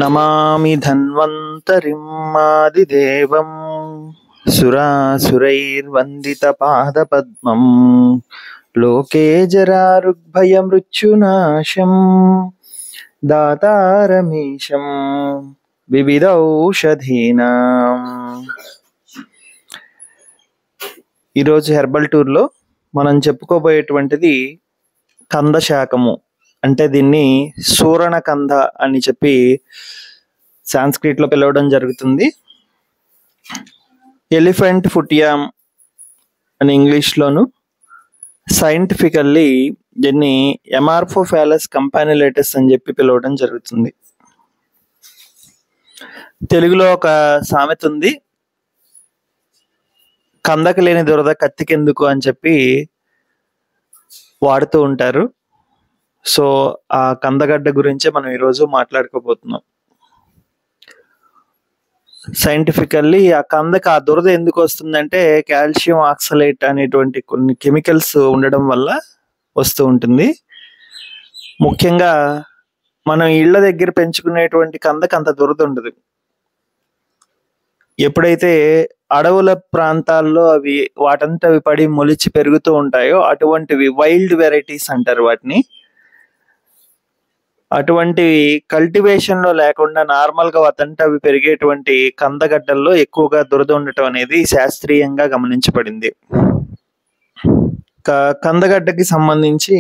నమామి ధన్వంతరిం ఆదిదేవం సురాసురైర్వందితపాదపద్మం లోకే జరారుగ్భయమృత్యునాశం దాతారమీశం వివిధౌషధీనాం. ఈరోజు హెర్బల్ టూర్లో మనం చెప్పుకోబోయేటువంటిది కంద శాకము. అంటే దీన్ని సూరణ కంద అని చెప్పి సాంస్క్రిట్లో పిలవడం జరుగుతుంది. ఎలిఫెంట్ ఫుట్ యామ్ అని ఇంగ్లీష్లోను, సైంటిఫికల్లీ దీన్ని ఎమార్ఫోఫాలస్ కంపాన్యులేటస్ అని చెప్పి పిలవడం జరుగుతుంది. తెలుగులో ఒక సామెత ఉంది, కందకు లేని దురద కత్తికెందుకు అని చెప్పి వాడుతూ ఉంటారు. సో ఆ కందగడ్డ గురించే మనం ఈరోజు మాట్లాడుకోబోతున్నాం. సైంటిఫికల్లీ ఆ కందకు ఆ దురద ఎందుకు వస్తుందంటే కాల్షియం ఆక్సలేట్ అనేటువంటి కొన్ని కెమికల్స్ ఉండడం వల్ల వస్తూ ఉంటుంది. ముఖ్యంగా మనం ఇళ్ల దగ్గర పెంచుకునేటువంటి కందకు అంత దురద ఉండదు. ఎప్పుడైతే అడవుల ప్రాంతాల్లో అవి వాటంతవి పడి మొలిచి పెరుగుతూ ఉంటాయో అటువంటివి వైల్డ్ వెరైటీస్ అంటారు వాటిని. అటువంటి కల్టివేషన్ లో లేకుండా నార్మల్ గా వాటంతా అవి పెరిగేటువంటి కందగడ్డల్లో ఎక్కువగా దురద ఉండటం అనేది శాస్త్రీయంగా గమనించబడింది. కందగడ్డకి సంబంధించి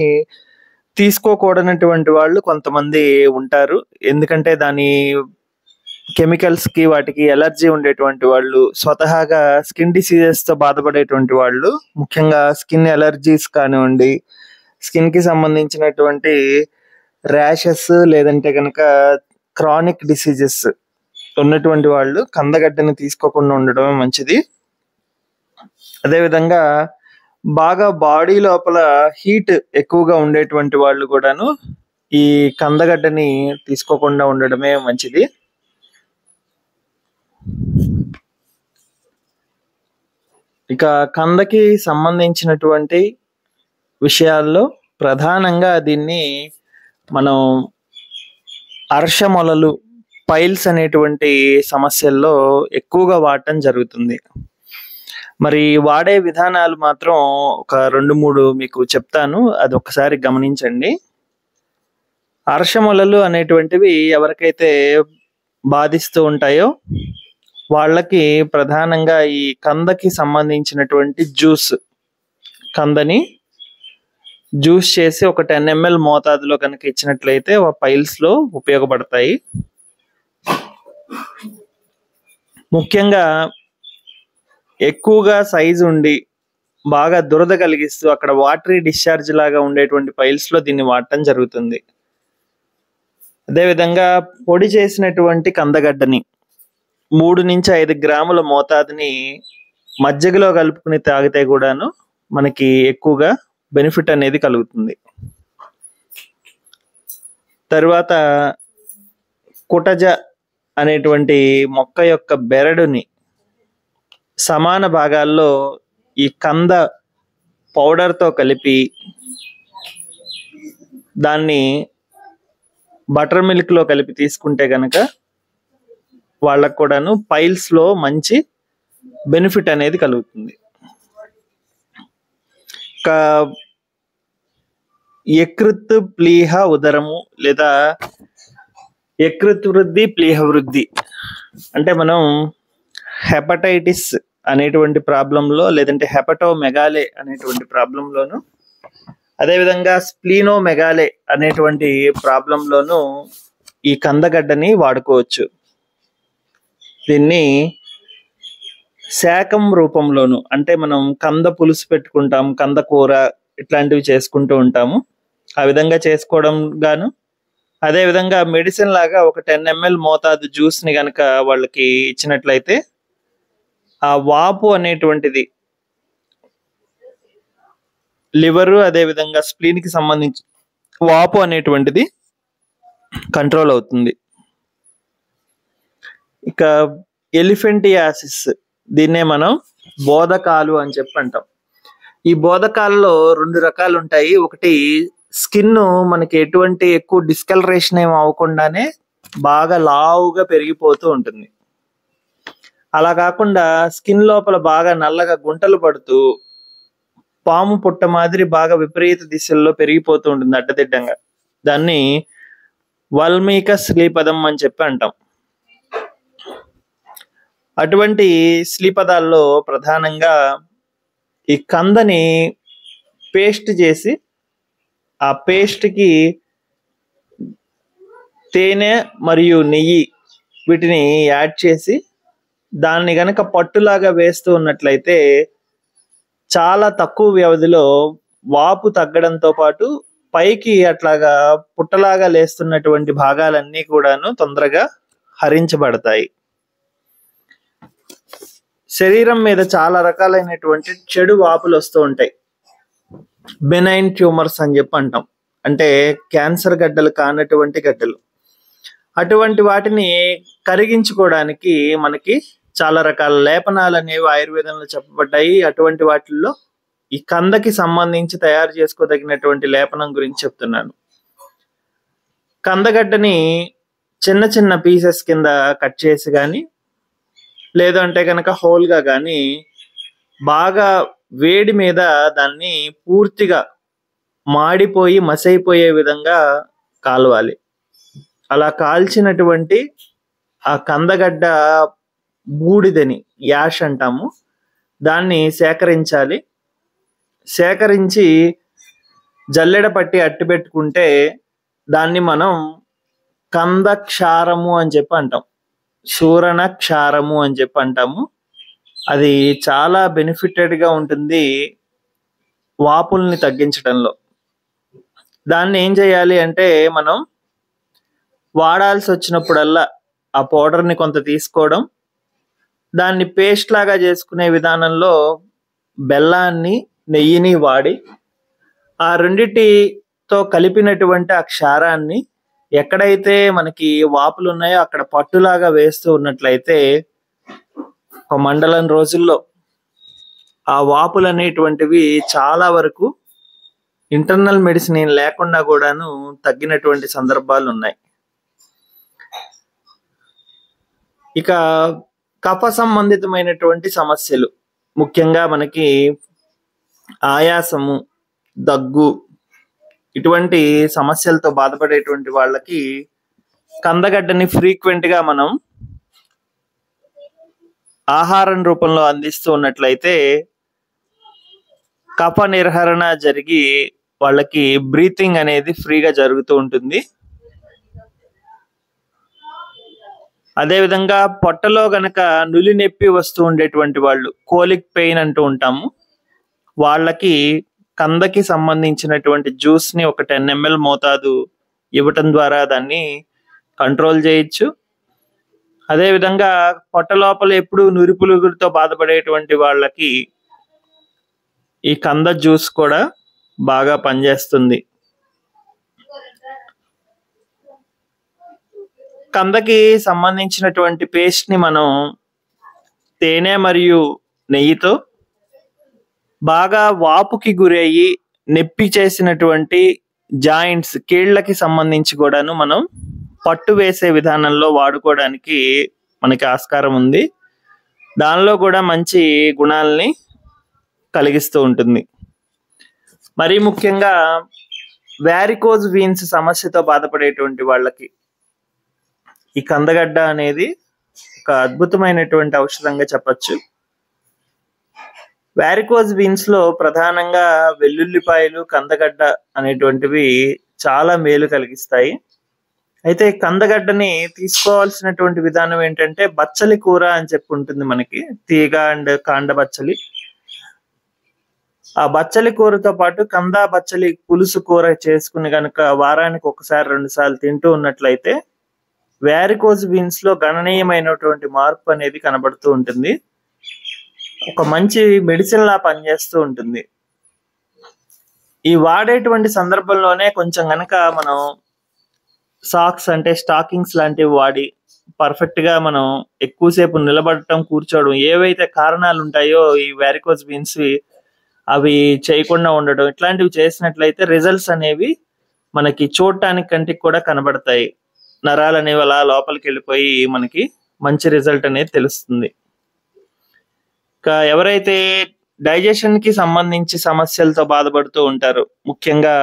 తీసుకోకూడనటువంటి వాళ్ళు కొంతమంది ఉంటారు. ఎందుకంటే దాని కెమికల్స్ కి వాటికి ఎలర్జీ ఉండేటువంటి వాళ్ళు, స్వతహాగా స్కిన్ డిసీజెస్ తో బాధపడేటువంటి వాళ్ళు, ముఖ్యంగా స్కిన్ ఎలర్జీస్ కానివ్వండి, స్కిన్ కి సంబంధించినటువంటి ర్యాషెస్ లేదంటే కనుక క్రానిక్ డిసీజెస్ ఉన్నటువంటి వాళ్ళు కందగడ్డని తీసుకోకుండా ఉండడమే మంచిది. అదేవిధంగా బాగా బాడీ లోపల హీట్ ఎక్కువగా ఉండేటువంటి వాళ్ళు కూడాను ఈ కందగడ్డని తీసుకోకుండా ఉండడమే మంచిది. ఇక కందకి సంబంధించినటువంటి విషయాల్లో ప్రధానంగా దీన్ని మనం అర్షమొలలు, పైల్స్ అనేటువంటి సమస్యల్లో ఎక్కువగా వాడటం జరుగుతుంది. మరి వాడే విధానాలు మాత్రం ఒక 2-3 మీకు చెప్తాను, అది ఒకసారి గమనించండి. అర్షమొలలు అనేటువంటివి ఎవరికైతే బాధిస్తూ ఉంటాయో వాళ్ళకి ప్రధానంగా ఈ కందకి సంబంధించినటువంటి కందని జ్యూస్ చేసి ఒక 10 ml మోతాదులో కనుక ఇచ్చినట్లయితే పైల్స్ లో ఉపయోగపడతాయి. ముఖ్యంగా ఎక్కువగా సైజు ఉండి బాగా దురద కలిగిస్తూ అక్కడ వాటరీ డిశ్చార్జ్ లాగా ఉండేటువంటి పైల్స్ లో దీన్ని వాడటం జరుగుతుంది. అదేవిధంగా పొడి చేసినటువంటి కందగడ్డని 3 నుంచి 5 గ్రాముల మోతాదుని మజ్జిగలో కలుపుకుని తాగితే కూడాను మనకి ఎక్కువగా బెనిఫిట్ అనేది కలుగుతుంది. తర్వాత కుటజ అనేటువంటి మొక్క యొక్క బెరడుని సమాన భాగాల్లో ఈ కంద పౌడర్తో కలిపి దాన్ని బటర్ మిల్క్ లో కలిపి తీసుకుంటే గనక వాళ్ళకు కూడాను పైల్స్ లో మంచి బెనిఫిట్ అనేది కలుగుతుంది. యకృత్ ప్లీహ ఉదరము లేదా యకృత్ వృద్ధి, ప్లీహ వృద్ధి అంటే మనం హెపటైటిస్ అనేటువంటి ప్రాబ్లంలో, లేదంటే హెపటోమెగాలే అనేటువంటి ప్రాబ్లంలోను, అదేవిధంగా స్ప్లీనోమెగాలే అనేటువంటి ప్రాబ్లంలోను ఈ కందగడ్డని వాడుకోవచ్చు. దీన్ని శాకం రూపంలోను, అంటే మనం కంద పులుసు పెట్టుకుంటాం, కంద కూర ఇట్లాంటివి చేసుకుంటూ ఉంటాము, ఆ విధంగా చేసుకోవడం గాను, అదేవిధంగా మెడిసిన్ లాగా ఒక 10 ml మోతాదు జ్యూస్ ని గనక వాళ్ళకి ఇచ్చినట్లయితే ఆ వాపు అనేటువంటిది లివరు అదేవిధంగా స్ప్లీన్ కి సంబంధించి వాపు అనేటువంటిది కంట్రోల్ అవుతుంది. ఇక ఎలిఫెంటియాసిస్, దీన్నే మనం బోధకాలు అని చెప్పి అంటాం. ఈ బోధకాలలో 2 రకాలు ఉంటాయి. ఒకటి స్కిన్ మనకి ఎటువంటి ఎక్కువ డిస్కలరేషన్ ఏమి అవ్వకుండానే బాగా లావుగా పెరిగిపోతూ ఉంటుంది. అలా కాకుండా స్కిన్ లోపల బాగా నల్లగా గుంటలు పడుతూ పాము పుట్ట మాదిరి బాగా విపరీత దిశల్లో పెరిగిపోతూ ఉంటుంది అడ్డదిడ్డంగా. దాన్ని వల్మీకస్ శ్లీపదం అని చెప్పి అంటాం. అటువంటి శ్లీపదాల్లో ప్రధానంగా ఈ కందని పేస్ట్ చేసి ఆ పేస్ట్కి తేనె మరియు నెయ్యి వీటిని యాడ్ చేసి దాన్ని గనక పట్టులాగా వేస్తూ ఉన్నట్లయితే చాలా తక్కువ వ్యవధిలో వాపు తగ్గడంతో పాటు పైకి అట్లాగా పుట్టలాగా లేస్తున్నటువంటి భాగాలన్నీ కూడాను తొందరగా హరించబడతాయి. శరీరం మీద చాలా రకాలైనటువంటి చెడు వాపులు వస్తూ ఉంటాయి. బెనైన్ ట్యూమర్స్ అని చెప్పి అంటాం, అంటే క్యాన్సర్ గడ్డలు కానటువంటి గడ్డలు. అటువంటి వాటిని కరిగించుకోవడానికి మనకి చాలా రకాల లేపనాలు అనేవి ఆయుర్వేదంలో చెప్పబడ్డాయి. అటువంటి వాటిల్లో ఈ కందకి సంబంధించి తయారు చేసుకోదగినటువంటి లేపనం గురించి చెప్తున్నాను. కందగడ్డని చిన్న చిన్న పీసెస్ కింద కట్ చేసి కానీ లేదంటే కనుక హోల్గా కానీ బాగా వేడి మీద దాన్ని పూర్తిగా మాడిపోయి మసైపోయే విధంగా కాలవాలి. అలా కాల్చినటువంటి ఆ కందగడ్డ బూడిదని యాష్ అంటాము, దాన్ని సేకరించాలి. సేకరించి జల్లెడ పట్టి అట్టి పెట్టుకుంటే దాన్ని మనం కంద క్షారము అని చెప్పి అంటాం, సూరణ క్షారము అని చెప్పి అంటాము. అది చాలా బెనిఫిటెడ్గా ఉంటుంది వాపుల్ని తగ్గించడంలో. దాన్ని ఏం చేయాలి అంటే మనం వాడాల్సి వచ్చినప్పుడల్లా ఆ పౌడర్ని కొంత తీసుకోవడం, దాన్ని పేస్ట్ లాగా చేసుకునే విధానంలో బెల్లాన్ని నెయ్యిని వాడి ఆ రెండిటితో కలిపినటువంటి ఆ క్షారాన్ని ఎక్కడైతే మనకి వాపులు ఉన్నాయో అక్కడ పట్టులాగా వేస్తూ ఉన్నట్లయితే ఒక మండలం రోజుల్లో ఆ వాపులు అనేటువంటివి చాలా వరకు ఇంటర్నల్ మెడిసిన్ ఏం లేకుండా కూడాను తగ్గినటువంటి సందర్భాలు ఉన్నాయి. ఇక కఫ సంబంధితమైనటువంటి సమస్యలు, ముఖ్యంగా మనకి ఆయాసము, దగ్గు, ఇటువంటి సమస్యలతో బాధపడేటువంటి వాళ్ళకి కందగడ్డని ఫ్రీక్వెంట్గా మనం ఆహారం రూపంలో అందిస్తూ ఉన్నట్లయితే కఫ నిర్హరణ జరిగి వాళ్ళకి బ్రీతింగ్ అనేది ఫ్రీగా జరుగుతూ ఉంటుంది. అదేవిధంగా పొట్టలో గనక నులి నొప్పి వస్తూ ఉండేటువంటి వాళ్ళు, కోలిక్ పెయిన్ అంటూ ఉంటాము, వాళ్ళకి కందకి సంబంధించినటువంటి జ్యూస్ని ఒక 10 ml మోతాదు ఇవ్వటం ద్వారా దాన్ని కంట్రోల్ చేయొచ్చు. అదేవిధంగా పొట్ట లోపల ఎప్పుడు నురిపులుగురితో బాధపడేటువంటి వాళ్ళకి ఈ కంద జ్యూస్ కూడా బాగా పనిచేస్తుంది. కందకి సంబంధించినటువంటి పేస్ట్ని మనం తేనె మరియు నెయ్యితో బాగా వాపుకి గురయ్యి నొప్పి చేసినటువంటి జాయింట్స్, కీళ్ళకి సంబంధించి కూడాను మనం పట్టు వేసే విధానంలో వాడుకోవడానికి మనకి ఆస్కారం ఉంది. దానిలో కూడా మంచి గుణాలని కలిగిస్తూ ఉంటుంది. మరీ ముఖ్యంగా వ్యారికోజ్ వీన్స్ సమస్యతో బాధపడేటువంటి వాళ్ళకి ఈ కందగడ్డ అనేది ఒక అద్భుతమైనటువంటి ఔషధంగా చెప్పచ్చు. వ్యారికోజ్ వీన్స్ లో ప్రధానంగా వెల్లుల్లిపాయలు, కందగడ్డ అనేటువంటివి చాలా మేలు కలిగిస్తాయి. అయితే కందగడ్డని తీసుకోవాల్సినటువంటి విధానం ఏంటంటే బచ్చలి కూర అని చెప్పి ఉంటుంది మనకి, తీగ అండ్ కాండ బచ్చలి. ఆ బచ్చలి కూరతో పాటు కంద బచ్చలి పులుసు కూర చేసుకుని కనుక వారానికి 1-2 సార్లు తింటూ ఉన్నట్లయితే వ్యారికోజ్ వీన్స్ లో గణనీయమైనటువంటి మార్పు అనేది కనబడుతూ ఉంటుంది. ఒక మంచి మెడిసిన్ లా పనిచేస్తూ ఉంటుంది. ఈ వాడేటువంటి సందర్భంలోనే కొంచెం గనక మనం సాక్స్ అంటే స్టాకింగ్స్ లాంటివి వాడి పర్ఫెక్ట్ గా మనం ఎక్కువసేపు నిలబడటం, కూర్చోవడం, ఏవైతే కారణాలు ఉంటాయో ఈ వ్యారికోజ్ వీన్స్ అవి చేయకుండా ఉండడం, ఇట్లాంటివి చేసినట్లయితే రిజల్ట్స్ అనేవి మనకి చూడటానికి కంటికి కూడా కనబడతాయి. నరాలు అనేవి అలా లోపలికి వెళ్ళిపోయి మనకి మంచి రిజల్ట్ అనేది తెలుస్తుంది. ఇంకా ఎవరైతే డైజెషన్ కి సంబంధించి సమస్యలతో బాధపడుతూ ఉంటారో, ముఖ్యంగా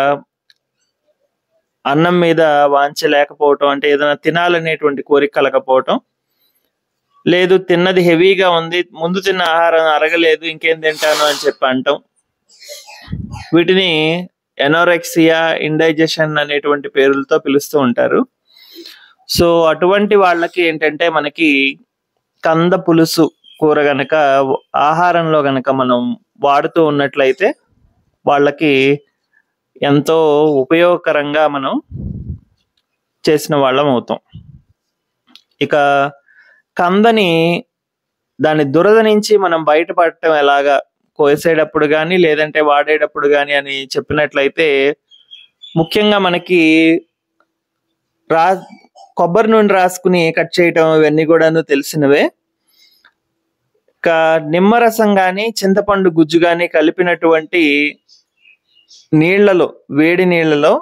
అన్నం మీద వాంఛ లేకపోవటం, అంటే ఏదైనా తినాలనేటువంటి కోరిక కలగకపోవటం, లేదు తిన్నది హెవీగా ఉంది, ముందు తిన్న ఆహారం అరగలేదు ఇంకేం తింటాను అని చెప్పి అంటాం, వీటిని ఎనోరెక్సియా, ఇండైజెషన్ అనేటువంటి పేర్లతో పిలుస్తూ ఉంటారు. సో అటువంటి వాళ్ళకి ఏంటంటే మనకి కంద పులుసు కూర గనక ఆహారంలో గనక మనం వాడుతూ ఉన్నట్లయితే వాళ్ళకి ఎంతో ఉపయోగకరంగా మనం చేసిన వాళ్ళం అవుతాం. ఇక కందని దాని దురద నుంచి మనం బయటపడటం ఎలాగా, కోసేటప్పుడు కానీ లేదంటే వాడేటప్పుడు కానీ అని చెప్పినట్లయితే, ముఖ్యంగా మనకి కొబ్బరి నూనె రాసుకుని కట్ చేయటం ఇవన్నీ కూడాను తెలిసినవే. ఇంకా నిమ్మరసం కానీ చింతపండు గుజ్జు కానీ కలిపినటువంటి నీళ్లలో, వేడి నీళ్లలో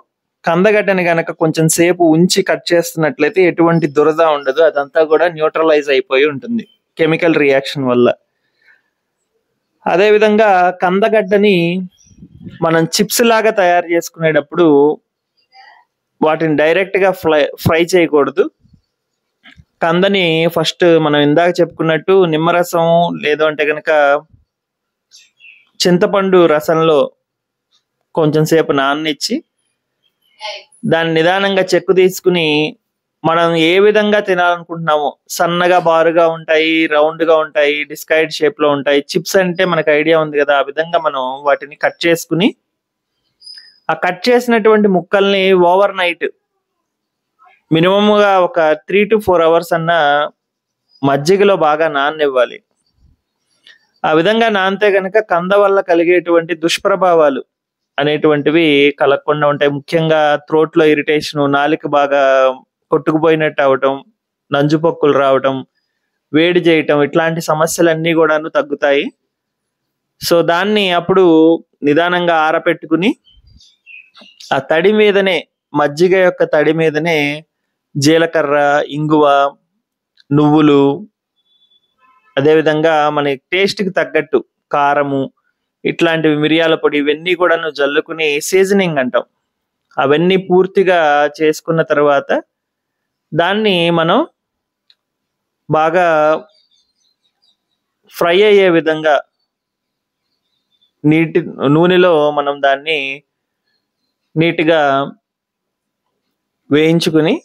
కందగడ్డని గనక కొంచెం సేపు ఉంచి కట్ చేస్తున్నట్లయితే ఎటువంటి దురద ఉండదు, అదంతా కూడా న్యూట్రలైజ్ అయిపోయి ఉంటుంది కెమికల్ రియాక్షన్ వల్ల. అదేవిధంగా కందగడ్డని మనం చిప్స్ లాగా తయారు చేసుకునేటప్పుడు వాటిని డైరెక్ట్ గా ఫ్రై చేయకూడదు. కందని ఫస్ట్ మనం ఇందాక చెప్పుకున్నట్టు నిమ్మరసం లేదు అంటే కనుక చింతపండు రసంలో కొంచెం సేపు నాననిచ్చి దాన్ని నిదానంగా చెక్కు తీసుకుని మనం ఏ విధంగా తినాలనుకుంటున్నామో, సన్నగా బారుగా ఉంటాయి, రౌండ్ గా ఉంటాయి, డిస్కైడ్ షేప్ లో ఉంటాయి. చిప్స్ అంటే మనకు ఐడియా ఉంది కదా, ఆ విధంగా మనం వాటిని కట్ చేసుకుని ఆ కట్ చేసినటువంటి ముక్కల్ని ఓవర్ నైట్ మినిమంగా ఒక 3 to 4 hours అన్న మజ్జిగలో బాగా నాననివ్వాలి. ఆ విధంగా నానితే గనక కంద వల్ల కలిగేటువంటి దుష్ప్రభావాలు అనేటువంటివి కలగకుండా ఉంటాయి. ముఖ్యంగా థ్రోట్ లో ఇరిటేషన్, నాలుక బాగా కొట్టుకుపోయినట్టు అవటం, నంజుపొక్కులు రావటం, వేడి చేయటం, ఇట్లాంటి సమస్యలన్నీ కూడాను తగ్గుతాయి. సో దాన్ని అప్పుడు నిదానంగా ఆరపెట్టుకుని ఆ తడి మీదనే, మజ్జిగ యొక్క తడి మీదనే జీలకర్ర, ఇంగువ, నువ్వులు, అదేవిధంగా మన టేస్ట్కి తగ్గట్టు కారము, ఇట్లాంటివి మిరియాల పొడి, ఇవన్నీ కూడా జల్లుకుని సీజనింగ్ అంటాం, అవన్నీ పూర్తిగా చేసుకున్న తర్వాత దాన్ని మనం బాగా ఫ్రై అయ్యే విధంగా నూనెలో మనం దాన్ని నీట్గా వేయించుకుని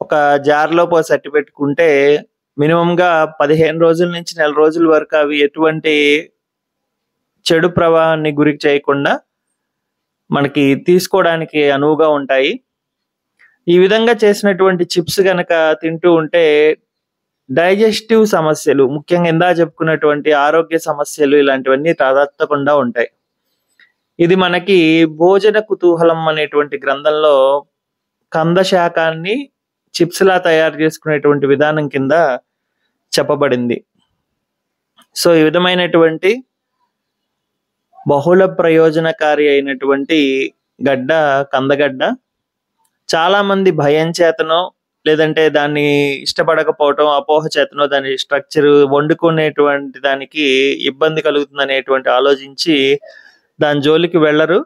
ఒక జార్లో పోసి అట్టి పెట్టుకుంటే మినిమంగా 15 రోజుల నుంచి నెల రోజుల వరకు అవి ఎటువంటి చెడు ప్రవాహాన్ని గురి చేయకుండా మనకి తీసుకోవడానికి అనువుగా ఉంటాయి. ఈ విధంగా చేసినటువంటి చిప్స్ గనక తింటూ ఉంటే డైజెస్టివ్ సమస్యలు, ముఖ్యంగా ఇందా చెప్పుకున్నటువంటి ఆరోగ్య సమస్యలు, ఇలాంటివన్నీ తలెత్తకుండా ఉంటాయి. ఇది మనకి భోజన కుతూహలం అనేటువంటి గ్రంథంలో కంద శాకాన్ని చిప్స్ లా తయారు చేసుకునేటువంటి విధానం కింద చెప్పబడింది. సో ఈ విధమైనటువంటి బహుళ ప్రయోజనకారి అయినటువంటి గడ్డ కందగడ్డ చాలా మంది భయం చేతనో లేదంటే దాన్ని ఇష్టపడకపోవటం, అపోహ చేతనో దాని స్ట్రక్చర్, వండుకునేటువంటి దానికి ఇబ్బంది కలుగుతుంది అనేటువంటి ఆలోచించి దాని జోలికి వెళ్ళరు.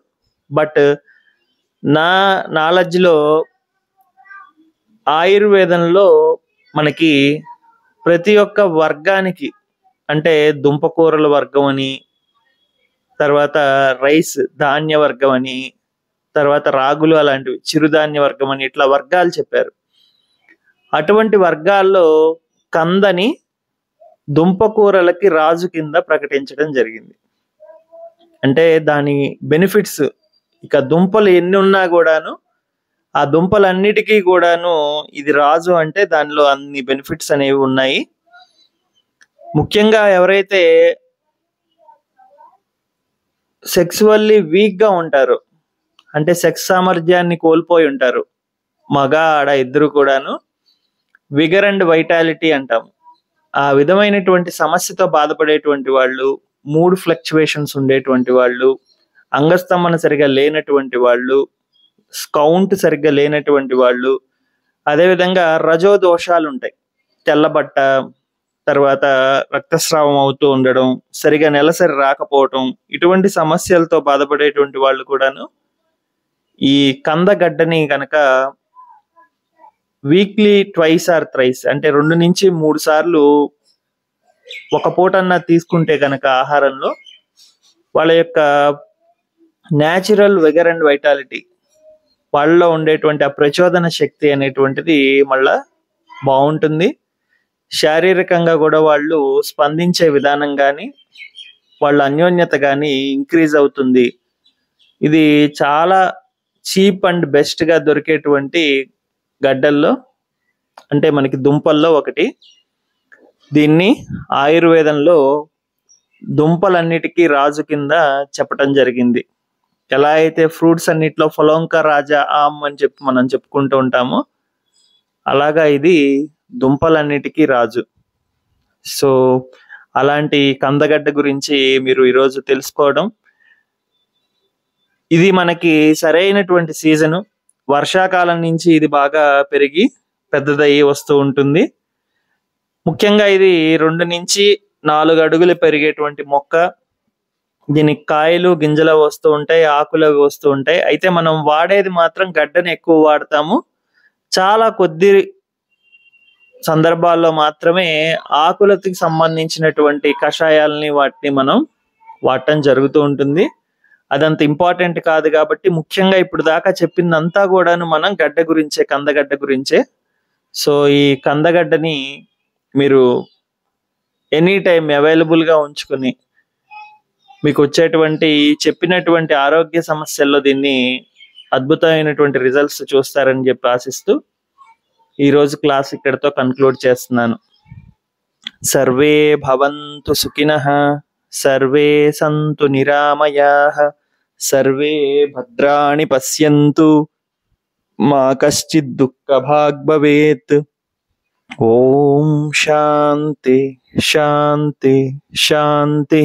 బట్ నా నాలెడ్జ్లో ఆయుర్వేదంలో మనకి ప్రతి ఒక్క వర్గానికి, అంటే దుంపకూరల వర్గం అని, తర్వాత రైస్ ధాన్య వర్గం అని, తర్వాత రాగులు అలాంటివి చిరుధాన్య వర్గం అని, ఇట్లా వర్గాలు చెప్పారు. అటువంటి వర్గాల్లో కందని దుంపకూరలకి రాజు కింద ప్రకటించడం జరిగింది. అంటే దాని బెనిఫిట్స్, ఇక దుంపలు ఎన్ని ఉన్నా కూడాను ఆ దుంపలన్నిటికీ కూడాను ఇది రాజు, అంటే దానిలో అన్ని బెనిఫిట్స్ అనేవి ఉన్నాయి. ముఖ్యంగా ఎవరైతే సెక్సువల్లీ వీక్ గా ఉంటారో, అంటే సెక్స్ సామర్థ్యాన్ని కోల్పోయి ఉంటారు, మగ ఆడ ఇద్దరు కూడాను, విగర్ అండ్ వైటాలిటీ అంటాం, ఆ విధమైనటువంటి సమస్యతో బాధపడేటువంటి వాళ్ళు, మూడ్ ఫ్లక్చువేషన్స్ ఉండేటువంటి వాళ్ళు, అంగస్తంభన సరిగా లేనటువంటి వాళ్ళు, కౌంట్ సరిగ్గా లేనటువంటి వాళ్ళు, అదేవిధంగా రజో దోషాలు ఉంటాయి. తెల్లబట్ట, తర్వాత రక్తస్రావం అవుతూ ఉండడం, సరిగా నెలసరి రాకపోవటం, ఇటువంటి సమస్యలతో బాధపడేటువంటి వాళ్ళు కూడాను ఈ కందగడ్డని గనక వీక్లీ ట్వైస్ ఆర్ థ్రైస్ అంటే 2 నుంచి 3 సార్లు ఒక పూటన్నా తీసుకుంటే గనక ఆహారంలో వాళ్ళ యొక్క న్యాచురల్ వెగర్ అండ్ వైటాలిటీ, వాళ్ళలో ఉండేటువంటి ఆ ప్రచోదన శక్తి అనేటువంటిది మళ్ళా బాగుంటుంది. శారీరకంగా కూడా వాళ్ళు స్పందించే విధానం కానీ, వాళ్ళ అన్యోన్యత కానీ ఇంక్రీజ్ అవుతుంది. ఇది చాలా చీప్ అండ్ బెస్ట్ గా దొరికేటువంటి గడ్డల్లో, అంటే మనకి దుంపల్లో ఒకటి. దీన్ని ఆయుర్వేదంలో దుంపలన్నిటికీ రాజు కింద చెప్పటం జరిగింది. ఎలా అయితే ఫ్రూట్స్ అన్నిట్లో ఫలోంక రాజా ఆమ్ అని చెప్పి మనం చెప్పుకుంటూ ఉంటామో, అలాగా ఇది దుంపలన్నిటికీ రాజు. సో అలాంటి కందగడ్డ గురించి మీరు ఈరోజు తెలుసుకోవడం, ఇది మనకి సరైనటువంటి సీజను. వర్షాకాలం నుంచి ఇది బాగా పెరిగి పెద్దదయ్యి వస్తూ ఉంటుంది. ముఖ్యంగా ఇది 2 నుంచి 4 అడుగులు పెరిగేటువంటి మొక్క. దీనికి కాయలు గింజలు వస్తూ ఉంటాయి, ఆకులు వస్తూ ఉంటాయి. అయితే మనం వాడేది మాత్రం గడ్డని ఎక్కువ వాడతాము. చాలా కొద్ది సందర్భాల్లో మాత్రమే ఆకులకి సంబంధించినటువంటి కషాయాలని వాటిని మనం వాడటం జరుగుతూ ఉంటుంది. అదంత ఇంపార్టెంట్ కాదు కాబట్టి ముఖ్యంగా ఇప్పుడు దాకా చెప్పిందంతా కూడాను మనం గడ్డ గురించే, కందగడ్డ గురించే. సో ఈ కందగడ్డని మీరు ఎనీ టైం అవైలబుల్గా ఉంచుకుని మీకు వచ్చేటువంటి చెప్పినటువంటి ఆరోగ్య సమస్యల్లో దీన్ని అద్భుతమైనటువంటి రిజల్ట్స్ చూస్తారని చెప్పి ఆశిస్తూ ఈరోజు క్లాస్ ఇక్కడితో కన్క్లూడ్ చేస్తున్నాను. సర్వే భవంతు సుఖినః, సర్వే సంతు నిరామయాః, సర్వే భద్రాణి పశ్యంతు, మా కశ్చిద్ దుఃఖభాగ్ భవేత్. ఓం శాంతి శాంతి శాంతి.